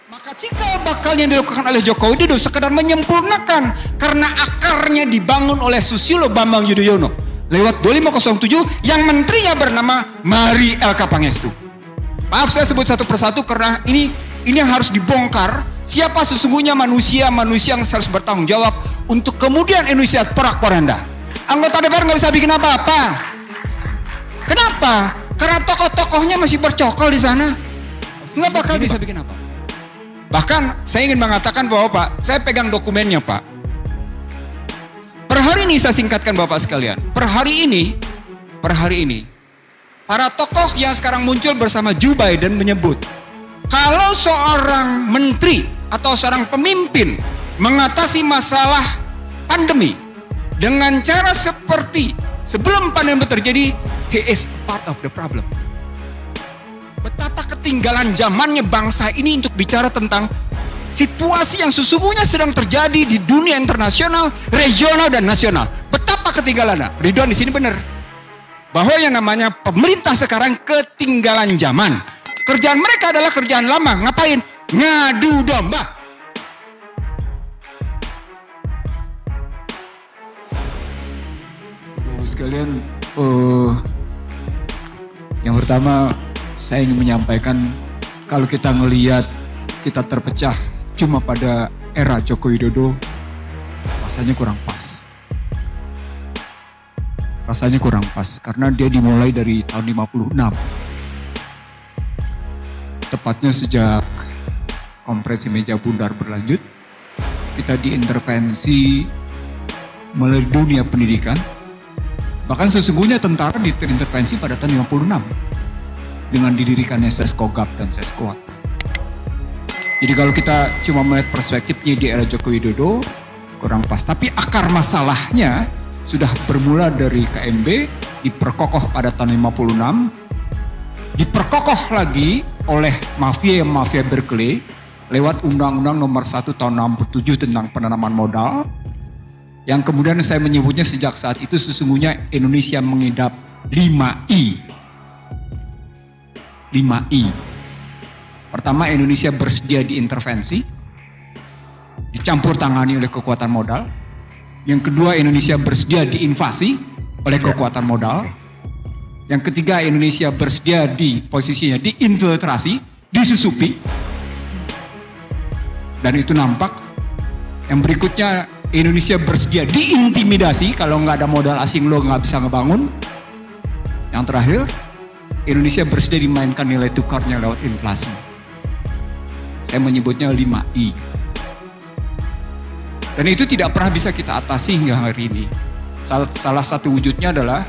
Maka cikal bakal yang dilakukan oleh Joko Widodo sekedar menyempurnakan karena akarnya dibangun oleh Susilo Bambang Yudhoyono lewat 2507 yang menterinya bernama Mari Elka Pangestu. Maaf saya sebut satu persatu karena ini yang harus dibongkar siapa sesungguhnya manusia yang harus bertanggung jawab untuk kemudian Indonesia porak-poranda. Anggota DPR nggak bisa bikin apa-apa. Kenapa? Karena tokoh-tokohnya masih bercokol di sana. Nggak bakal bisa bikin apa. Bahkan saya ingin mengatakan bahwa Pak, saya pegang dokumennya Pak. Per hari ini saya singkatkan Bapak sekalian. Per hari ini, para tokoh yang sekarang muncul bersama Joe Biden menyebut, kalau seorang menteri atau seorang pemimpin mengatasi masalah pandemi dengan cara seperti sebelum pandemi terjadi, he is part of the problem. Betapa ketinggalan zamannya bangsa ini untuk bicara tentang situasi yang sesungguhnya sedang terjadi di dunia internasional, regional dan nasional. Betapa ketinggalannya. Ridwan di sini benar. Bahwa yang namanya pemerintah sekarang ketinggalan zaman. Kerjaan mereka adalah kerjaan lama. Ngapain? Ngadu domba. Bapak sekalian, yang pertama saya ingin menyampaikan kalau kita ngelihat kita terpecah cuma pada era Joko Widodo, rasanya kurang pas. Rasanya kurang pas karena dia dimulai dari tahun 56. Tepatnya sejak konferensi meja bundar berlanjut, kita diintervensi melalui dunia pendidikan. Bahkan sesungguhnya tentara diintervensi pada tahun 56. Dengan didirikannya Seskogab dan Seskoat. Jadi kalau kita cuma melihat perspektifnya di era Joko Widodo, kurang pas. Tapi akar masalahnya sudah bermula dari KMB, diperkokoh pada tahun 56, diperkokoh lagi oleh mafia Berkeley, lewat Undang-Undang Nomor 1 Tahun 67 tentang penanaman modal, yang kemudian saya menyebutnya sejak saat itu sesungguhnya Indonesia mengidap 5I. 5I. Pertama, Indonesia bersedia diintervensi, dicampur tangani oleh kekuatan modal. Yang kedua, Indonesia bersedia diinvasi oleh kekuatan modal. Yang ketiga, Indonesia bersedia di posisinya diinfiltrasi, disusupi. Dan itu nampak. Yang berikutnya, Indonesia bersedia diintimidasi, kalau nggak ada modal asing lo nggak bisa ngebangun. Yang terakhir, Indonesia bersedia dimainkan nilai tukarnya lewat inflasi. Saya menyebutnya 5I. Dan itu tidak pernah bisa kita atasi hingga hari ini. Salah satu wujudnya adalah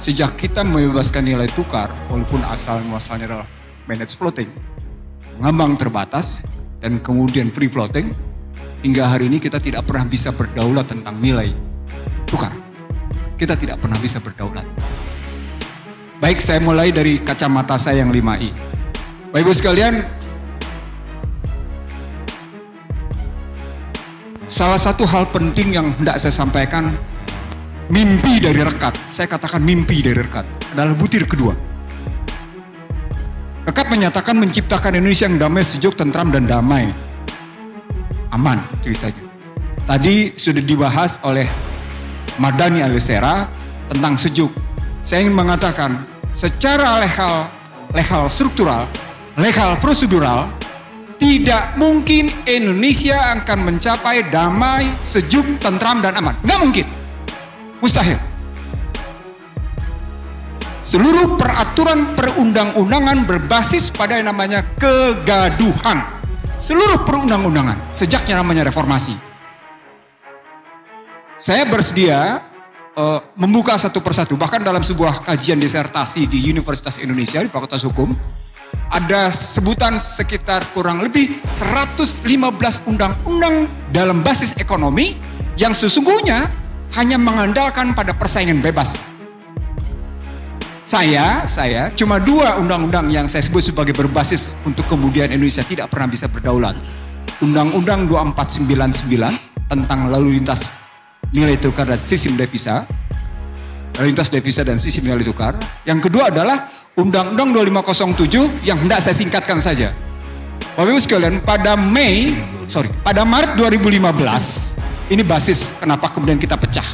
sejak kita membebaskan nilai tukar, walaupun asal muasalnya adalah managed floating, ngambang terbatas, dan kemudian free floating, hingga hari ini kita tidak pernah bisa berdaulat tentang nilai tukar. Kita tidak pernah bisa berdaulat. Baik, saya mulai dari kacamata saya yang 5I. Bapak Ibu sekalian, salah satu hal penting yang hendak saya sampaikan, mimpi dari Rekat, saya katakan mimpi dari Rekat, adalah butir kedua. Rekat menyatakan menciptakan Indonesia yang damai, sejuk, tentram, dan damai. Aman ceritanya. Tadi sudah dibahas oleh Mardhani Alisera tentang sejuk. Saya ingin mengatakan, secara legal struktural, legal prosedural, tidak mungkin Indonesia akan mencapai damai, sejuk, tentram, dan aman. Nggak mungkin. Mustahil. Seluruh peraturan perundang-undangan berbasis pada yang namanya kegaduhan. Seluruh perundang-undangan, sejak yang namanya reformasi. Saya bersedia membuka satu persatu, bahkan dalam sebuah kajian disertasi di Universitas Indonesia di Fakultas Hukum, ada sebutan sekitar kurang lebih 115 undang-undang dalam basis ekonomi yang sesungguhnya hanya mengandalkan pada persaingan bebas. Saya cuma 2 undang-undang yang saya sebut sebagai berbasis untuk kemudian Indonesia tidak pernah bisa berdaulat. Undang-Undang 2499 tentang lalu lintas nilai tukar dan sistem devisa, lalu lintas devisa dan sistem nilai tukar. Yang kedua adalah Undang-Undang 2507 yang hendak saya singkatkan saja. Bapak Ibu sekalian, pada Maret 2015, ini basis kenapa kemudian kita pecah.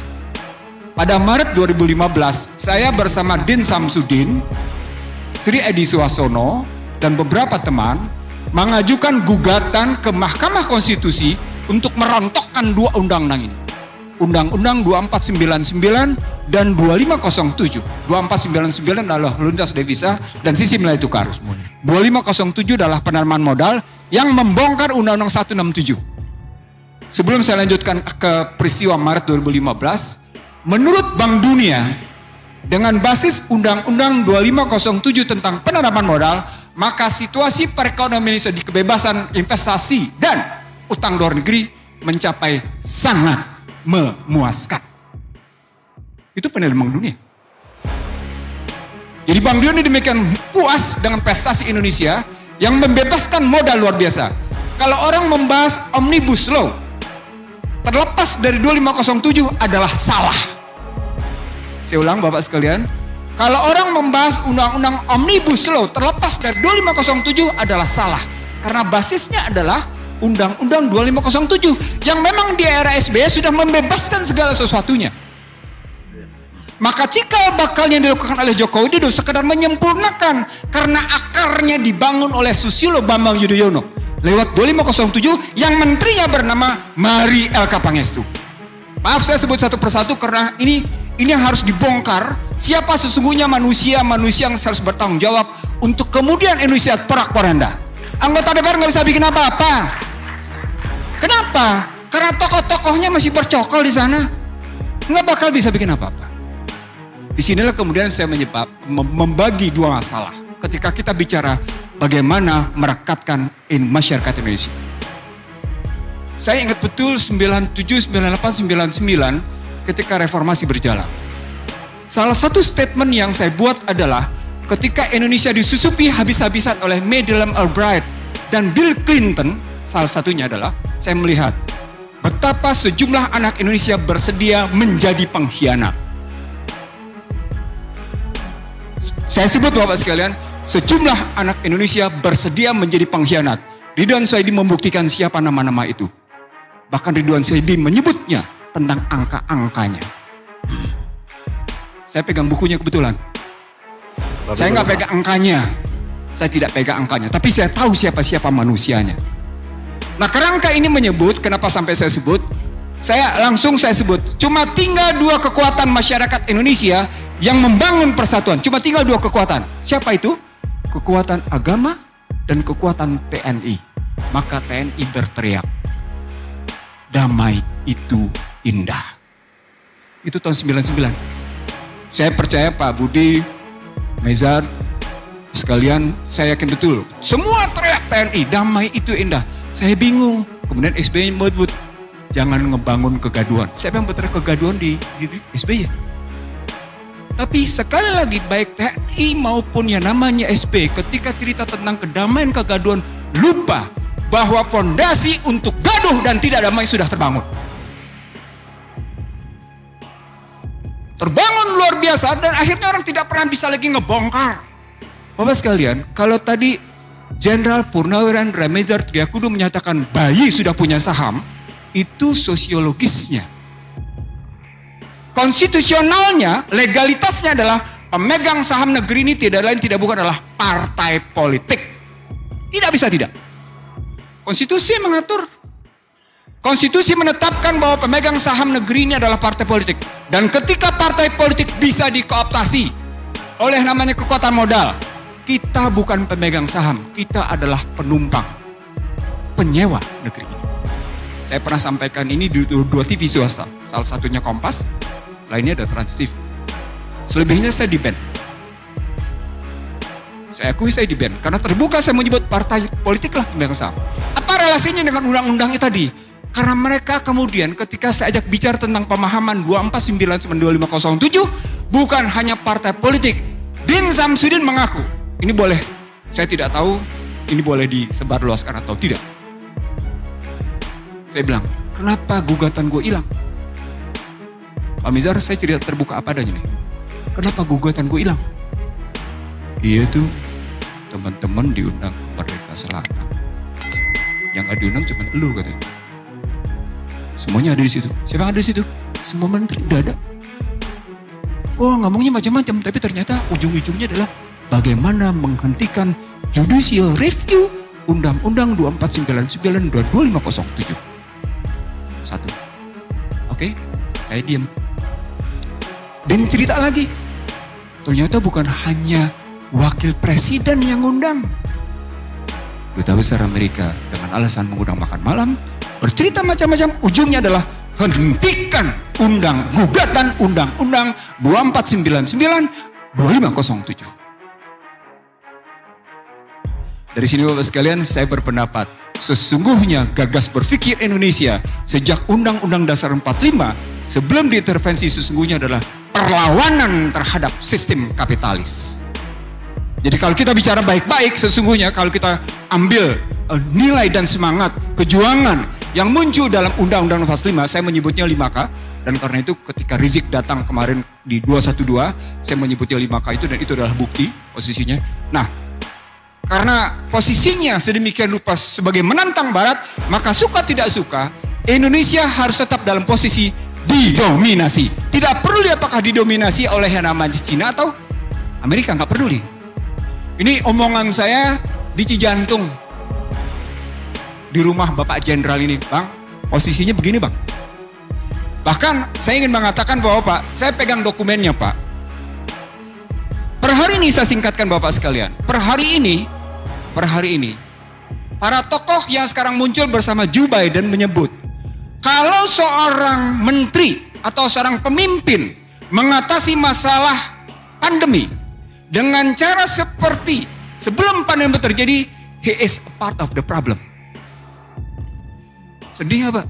Pada Maret 2015, saya bersama Din Samsudin, Sri Edi Suwasono, dan beberapa teman mengajukan gugatan ke Mahkamah Konstitusi untuk merontokkan dua undang-undang ini. Undang-Undang 2499 dan 2507. 2499 adalah lintas devisa dan sisi nilai tukar. 2507 adalah penanaman modal yang membongkar Undang-Undang 167. Sebelum saya lanjutkan ke peristiwa Maret 2015, menurut Bank Dunia, dengan basis Undang-Undang 2507 tentang penanaman modal, maka situasi perekonomian Indonesia di kebebasan investasi dan utang luar negeri mencapai sangat memuaskan. Itu penilaian Bank Dunia. Jadi Bank Dunia demikian puas dengan prestasi Indonesia yang membebaskan modal luar biasa. Kalau orang membahas Omnibus Law, terlepas dari 2507 adalah salah. Saya ulang Bapak sekalian, kalau orang membahas Undang-Undang Omnibus Law terlepas dari 2507 adalah salah. Karena basisnya adalah Undang-Undang 2507 yang memang di era SBY sudah membebaskan segala sesuatunya. Maka cikal bakal yang dilakukan oleh Jokowi Widodo sekedar menyempurnakan karena akarnya dibangun oleh Susilo Bambang Yudhoyono lewat 2507 yang menterinya bernama Mari Elka Pangestu. Maaf saya sebut satu persatu karena ini yang harus dibongkar. Siapa sesungguhnya manusia yang harus bertanggung jawab untuk kemudian Indonesia porak-poranda. Anggota DPR nggak bisa bikin apa-apa. Kenapa? Karena tokoh-tokohnya masih bercokol di sana, nggak bakal bisa bikin apa-apa. Disinilah kemudian saya membagi dua masalah. Ketika kita bicara bagaimana merekatkan masyarakat Indonesia. Saya ingat betul 97, 98, 99 ketika reformasi berjalan. Salah satu statement yang saya buat adalah ketika Indonesia disusupi habis-habisan oleh Madeleine Albright dan Bill Clinton, salah satunya adalah saya melihat betapa sejumlah anak Indonesia bersedia menjadi pengkhianat. Saya sebut Bapak sekalian, sejumlah anak Indonesia bersedia menjadi pengkhianat. Ridwan Saidi membuktikan siapa nama-nama itu. Bahkan Ridwan Saidi menyebutnya tentang angka-angkanya. Saya pegang bukunya kebetulan. Saya nggak pegang angkanya. Saya tidak pegang angkanya. Tapi saya tahu siapa-siapa manusianya. Nah kerangka ini menyebut, kenapa sampai saya sebut? Saya sebut, cuma tinggal dua kekuatan masyarakat Indonesia yang membangun persatuan. Cuma tinggal dua kekuatan. Siapa itu? Kekuatan agama dan kekuatan TNI. Maka TNI berteriak, damai itu indah. Itu tahun 99. Saya percaya Pak Budi, Mezar, sekalian saya yakin betul. Semua teriak TNI, damai itu indah. Saya bingung. Kemudian SBY menyebut, jangan ngebangun kegaduhan. Siapa yang berteriak kegaduhan di SBY? Tapi sekali lagi baik TNI maupun yang namanya SBY ketika cerita tentang kedamaian kegaduhan lupa bahwa fondasi untuk gaduh dan tidak damai sudah terbangun. Terbangun luar biasa dan akhirnya orang tidak pernah bisa lagi ngebongkar. Bapak sekalian, kalau tadi Jenderal Purnawirawan Remizer Triakudu menyatakan bayi sudah punya saham, itu sosiologisnya. Konstitusionalnya, legalitasnya adalah pemegang saham negeri ini tidak lain tidak bukan adalah partai politik. Tidak bisa tidak. Konstitusi mengatur. Konstitusi menetapkan bahwa pemegang saham negeri ini adalah partai politik. Dan ketika partai politik bisa dikooptasi oleh namanya kekuatan modal, kita bukan pemegang saham, kita adalah penumpang, penyewa negeri ini. Saya pernah sampaikan ini di dua TV swasta, salah satunya Kompas, lainnya ada Trans TV. Selebihnya saya di-ban. Saya akui saya di-ban, karena terbuka saya menyebut partai politik lah pemegang saham. Apa relasinya dengan undang-undangnya tadi? Karena mereka kemudian ketika saya ajak bicara tentang pemahaman 2499-2507, bukan hanya partai politik. Din Samsudin mengaku, ini boleh, saya tidak tahu ini boleh disebarluaskan atau tidak. Saya bilang, kenapa gugatan gue hilang? Pak Mizar, saya cerita terbuka apa adanya nih. Kenapa gugatan gue hilang? Iya tuh, teman-teman diundang ke Merdeka Selatan. yang nggak diundang cuma elu katanya. Semuanya ada di situ. Siapa yang ada di situ? Semua menteri udah ada. Oh, ngomongnya macam-macam, tapi ternyata ujung-ujungnya adalah bagaimana menghentikan judicial review Undang-Undang 2499 dan 2507. Satu. Oke, saya diam. Dan cerita lagi. Ternyata bukan hanya wakil presiden yang ngundang. Duta Besar Amerika dengan alasan mengundang makan malam, bercerita macam-macam, ujungnya adalah hentikan gugatan Undang-Undang 2499 2507. Dari sini Bapak sekalian, saya berpendapat sesungguhnya gagas berpikir Indonesia sejak Undang-Undang Dasar 45 sebelum diintervensi sesungguhnya adalah perlawanan terhadap sistem kapitalis. Jadi kalau kita bicara baik-baik, sesungguhnya kalau kita ambil nilai dan semangat kejuangan yang muncul dalam Undang-Undang 45, saya menyebutnya 5K, dan karena itu ketika Rizik datang kemarin di 212, saya menyebutnya 5K itu, dan itu adalah bukti posisinya. Nah, karena posisinya sedemikian rupa sebagai menantang Barat, maka suka tidak suka, Indonesia harus tetap dalam posisi didominasi. Tidak peduli apakah didominasi oleh yang namanya Cina atau Amerika, nggak peduli. Ini omongan saya di Cijantung, di rumah Bapak Jenderal ini, Bang. Posisinya begini, Bang. Bahkan saya ingin mengatakan bahwa Pak, saya pegang dokumennya, Pak. Per hari ini saya singkatkan Bapak sekalian. Per hari ini, para tokoh yang sekarang muncul bersama Joe Biden menyebut, kalau seorang menteri atau seorang pemimpin mengatasi masalah pandemi dengan cara seperti sebelum pandemi terjadi, he is a part of the problem. Sedih nggak, Pak?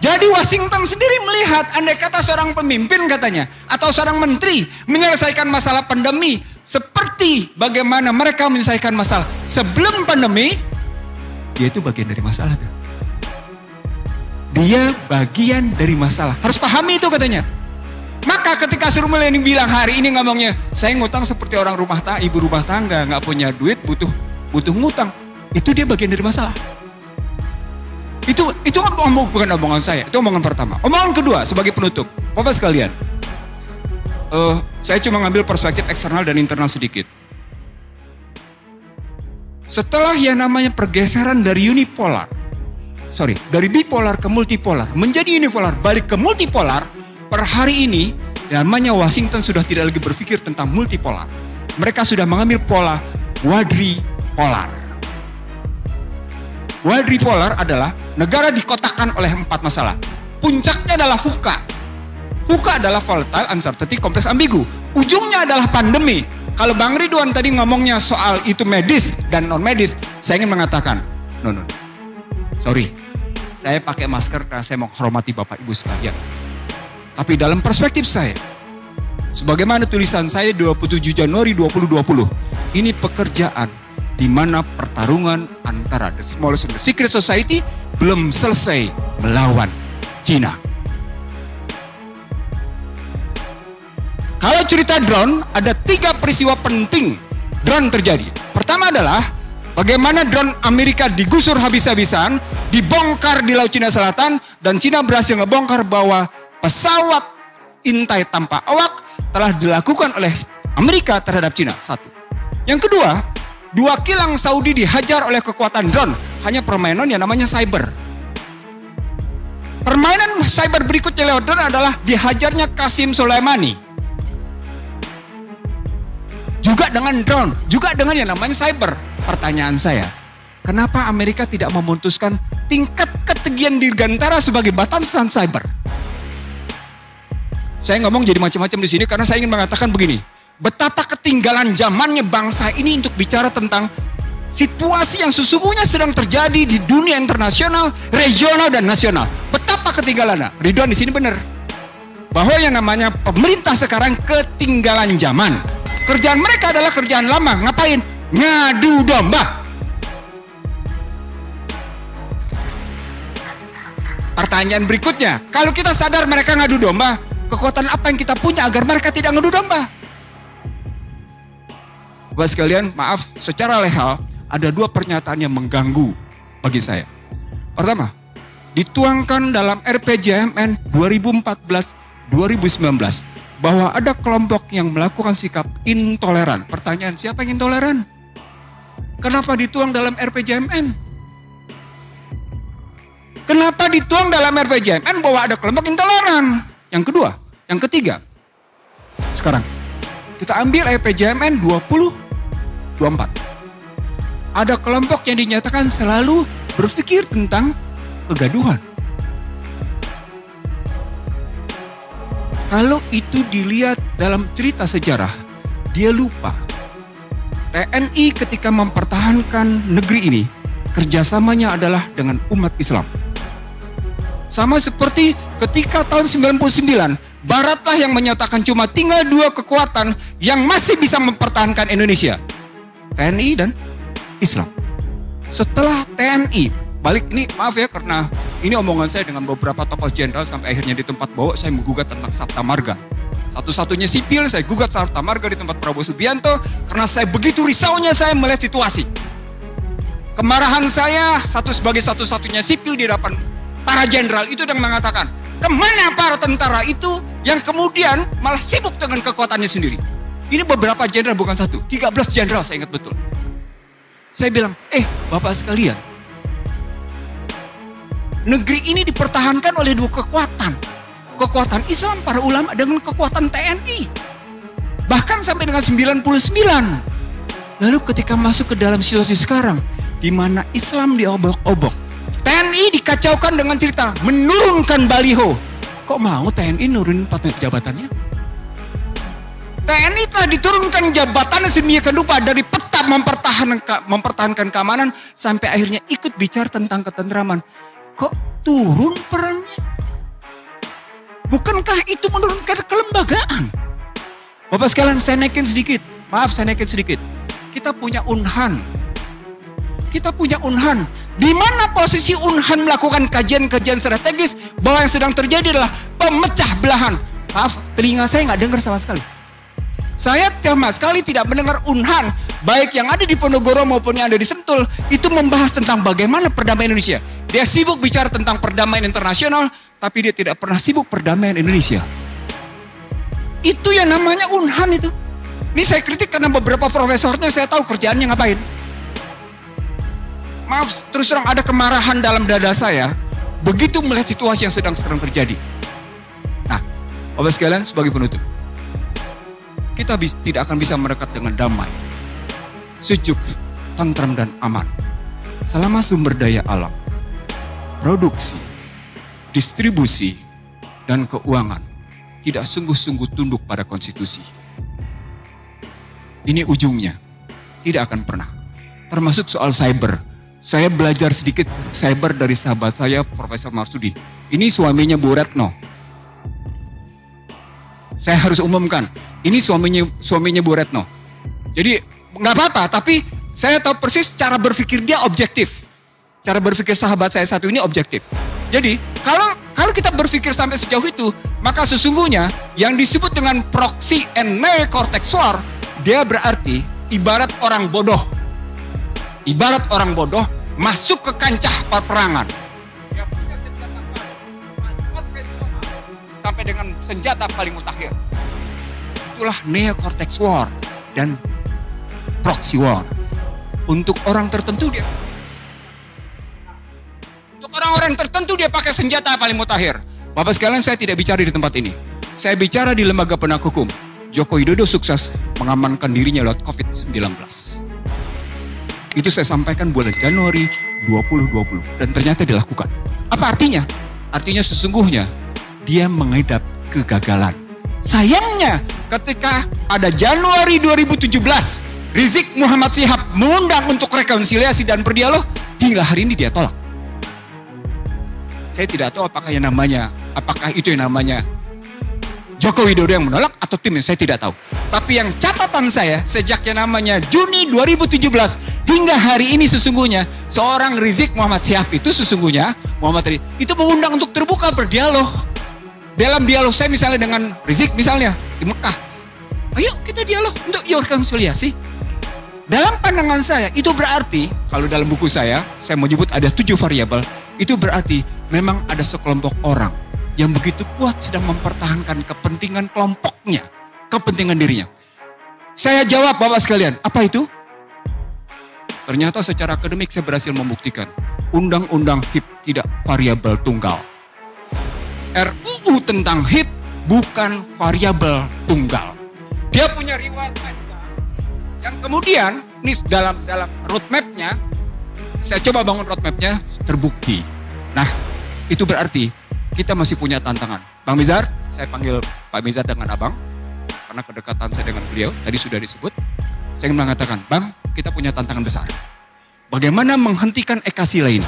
Jadi Washington sendiri melihat, andai kata seorang pemimpin katanya, atau seorang menteri menyelesaikan masalah pandemi seperti bagaimana mereka menyelesaikan masalah sebelum pandemi, dia itu bagian dari masalah tuh. Dia bagian dari masalah. Harus pahami itu katanya. Maka ketika Sri Mulyani bilang hari ini ngomongnya, saya ngutang seperti orang ibu rumah tangga, nggak punya duit, butuh ngutang. Itu dia bagian dari masalah. Itu bukan omongan saya, itu omongan pertama. Omongan kedua sebagai penutup, Bapak sekalian, saya cuma ngambil perspektif eksternal dan internal sedikit. Setelah yang namanya pergeseran dari bipolar ke multipolar, menjadi unipolar, balik ke multipolar, per hari ini, namanya Washington sudah tidak lagi berpikir tentang multipolar. Mereka sudah mengambil pola quadripolar. Quadripolar adalah negara dikotakkan oleh 4 masalah. Puncaknya adalah VUCA. VUCA adalah volatile, uncertainty, complex, ambigu. Ujungnya adalah pandemi. Kalau Bang Ridwan tadi ngomongnya soal itu medis dan non medis, saya ingin mengatakan, no. Sorry, saya pakai masker karena saya menghormati Bapak Ibu sekalian. Tapi dalam perspektif saya, sebagaimana tulisan saya 27 Januari 2020, ini pekerjaan di mana pertarungan antara the smallest and the secret society belum selesai melawan Cina. Kalau cerita drone, ada 3 peristiwa penting drone terjadi. Pertama adalah bagaimana drone Amerika digusur habis-habisan, dibongkar di Laut Cina Selatan, dan Cina berhasil ngebongkar bahwa pesawat intai tanpa awak telah dilakukan oleh Amerika terhadap Cina. 1. Yang kedua, 2 kilang Saudi dihajar oleh kekuatan drone. Hanya permainan yang namanya cyber. Permainan cyber berikutnya lewat drone adalah dihajarnya Qasim Soleimani. Juga dengan drone, juga dengan yang namanya cyber. Pertanyaan saya, kenapa Amerika tidak memutuskan tingkat ketegian dirgantara sebagai batasan cyber? Saya ngomong jadi macam-macam di sini karena saya ingin mengatakan begini. Betapa ketinggalan zamannya bangsa ini untuk bicara tentang situasi yang sesungguhnya sedang terjadi di dunia internasional, regional, dan nasional. Betapa ketinggalannya. Ridwan di sini benar. Bahwa yang namanya pemerintah sekarang ketinggalan zaman. Kerjaan mereka adalah kerjaan lama. Ngapain? Ngadu domba. Pertanyaan berikutnya, kalau kita sadar mereka ngadu domba, kekuatan apa yang kita punya agar mereka tidak ngadu domba? Bapak sekalian, maaf, secara legal ada 2 pernyataan yang mengganggu bagi saya. Pertama, dituangkan dalam RPJMN 2014-2019 bahwa ada kelompok yang melakukan sikap intoleran. Pertanyaan, siapa yang intoleran? Kenapa dituang dalam RPJMN? Kenapa dituang dalam RPJMN bahwa ada kelompok intoleran? Yang kedua, yang ketiga. Sekarang, kita ambil RPJMN 2024. Ada kelompok yang dinyatakan selalu berpikir tentang kegaduhan. Kalau itu dilihat dalam cerita sejarah, dia lupa. TNI ketika mempertahankan negeri ini, kerjasamanya adalah dengan umat Islam. Sama seperti ketika tahun 99, Baratlah yang menyatakan cuma tinggal 2 kekuatan yang masih bisa mempertahankan Indonesia. TNI dan Islam. Setelah TNI, balik ini maaf ya karena ini omongan saya dengan beberapa tokoh jenderal sampai akhirnya di tempat bawah saya menggugat tentang Sabta Marga. Satu-satunya sipil saya gugat Sabta Marga di tempat Prabowo Subianto karena saya begitu risaunya saya melihat situasi. Kemarahan saya sebagai satu-satunya sipil di hadapan para jenderal itu dan mengatakan, kemana para tentara itu yang kemudian malah sibuk dengan kekuatannya sendiri. Ini beberapa jenderal bukan satu, 13 jenderal saya ingat betul. Saya bilang, Bapak sekalian, negeri ini dipertahankan oleh 2 kekuatan. Kekuatan Islam, para ulama, dengan kekuatan TNI. Bahkan sampai dengan 99. Lalu ketika masuk ke dalam situasi sekarang, di mana Islam diobok-obok, TNI dikacaukan dengan cerita menurunkan baliho. Kok mau TNI nurunin jabatannya? TNI telah diturunkan jabatannya sedemikian rupa dari peta mempertahankan keamanan sampai akhirnya ikut bicara tentang ketentraman. Kok turun perannya? Bukankah itu menurunkan kelembagaan? Bapak sekalian, saya naikin sedikit. Maaf, saya naikin sedikit. Kita punya Unhan. Di mana posisi Unhan melakukan kajian-kajian strategis bahwa yang sedang terjadi adalah pemecah belahan. Maaf, telinga saya nggak dengar sama sekali. Saya sama sekali tidak mendengar Unhan, baik yang ada di Ponorogo maupun yang ada di Sentul, itu membahas tentang bagaimana perdamaian Indonesia. Dia sibuk bicara tentang perdamaian internasional, tapi dia tidak pernah sibuk perdamaian Indonesia. Itu yang namanya Unhan itu. Ini saya kritik karena beberapa profesornya saya tahu kerjaannya ngapain. Maaf, terus terang ada kemarahan dalam dada saya, begitu melihat situasi yang sedang terjadi. Nah, Bapak sekalian, sebagai penutup, kita tidak akan bisa mendekat dengan damai, sejuk, tentram dan aman selama sumber daya alam, produksi, distribusi, dan keuangan tidak sungguh-sungguh tunduk pada konstitusi. Ini ujungnya tidak akan pernah. Termasuk soal cyber. Saya belajar sedikit cyber dari sahabat saya, Profesor Marsudi. Ini suaminya Bu Retno. Saya harus umumkan, ini suaminya Bu Retno. Jadi nggak apa-apa, tapi saya tahu persis cara berpikir dia objektif. Cara berpikir sahabat saya satu ini objektif. Jadi kalau kita berpikir sampai sejauh itu, maka sesungguhnya yang disebut dengan proxy and neocortex war, dia berarti ibarat orang bodoh. Ibarat orang bodoh masuk ke kancah peperangan. Sampai dengan senjata paling mutakhir. Itulah neocortex war dan proxy war. Untuk orang tertentu dia pakai senjata paling mutakhir. Bapak sekalian, saya tidak bicara di tempat ini. Saya bicara di lembaga penegak hukum. Joko Widodo sukses mengamankan dirinya lewat COVID-19. Itu saya sampaikan bulan Januari 2020 dan ternyata dilakukan. Apa artinya? Artinya sesungguhnya dia mengidap kegagalan. Sayangnya ketika pada Januari 2017 Rizik Muhammad Syihab mengundang untuk rekonsiliasi dan berdialog, hingga hari ini dia tolak. Saya tidak tahu apakah itu yang namanya Joko Widodo yang menolak atau timnya, saya tidak tahu. Tapi yang catatan saya sejak yang namanya Juni 2017 hingga hari ini sesungguhnya seorang Rizik Muhammad Syihab itu sesungguhnya itu mengundang untuk terbuka berdialog. Dalam dialog saya misalnya dengan Rizik misalnya di Mekah, ayo kita dialog untuk rekonsiliasi. dalam pandangan saya itu berarti, kalau dalam buku saya menyebut ada 7 variabel, itu berarti memang ada sekelompok orang yang begitu kuat sedang mempertahankan kepentingan kelompoknya, kepentingan dirinya. Saya jawab Bapak sekalian, apa itu? Ternyata secara akademik saya berhasil membuktikan Undang-Undang HIP tidak variabel tunggal. RUU tentang HIP bukan variabel tunggal. Dia punya riwayat panjang yang kemudian ini dalam roadmap-nya, saya coba bangun roadmap-nya, terbukti. Nah, itu berarti kita masih punya tantangan. Bang Mizar, saya panggil Pak Mizar dengan abang, karena kedekatan saya dengan beliau, tadi sudah disebut. Saya ingin mengatakan, Bang, kita punya tantangan besar. Bagaimana menghentikan Ekasila ini?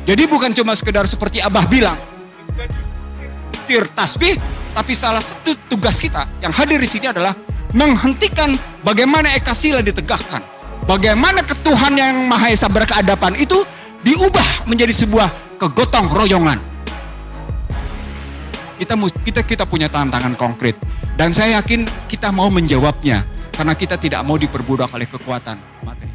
Jadi bukan cuma sekedar seperti Abah bilang, tasbih, tapi salah satu tugas kita yang hadir di sini adalah menghentikan bagaimana Ekasila ditegakkan. Bagaimana ketuhanan yang Maha Esa berkeadapan itu diubah menjadi sebuah kegotong royongan. Kita punya tantangan konkret. Dan saya yakin kita mau menjawabnya. Karena kita tidak mau diperbudak oleh kekuatan materi.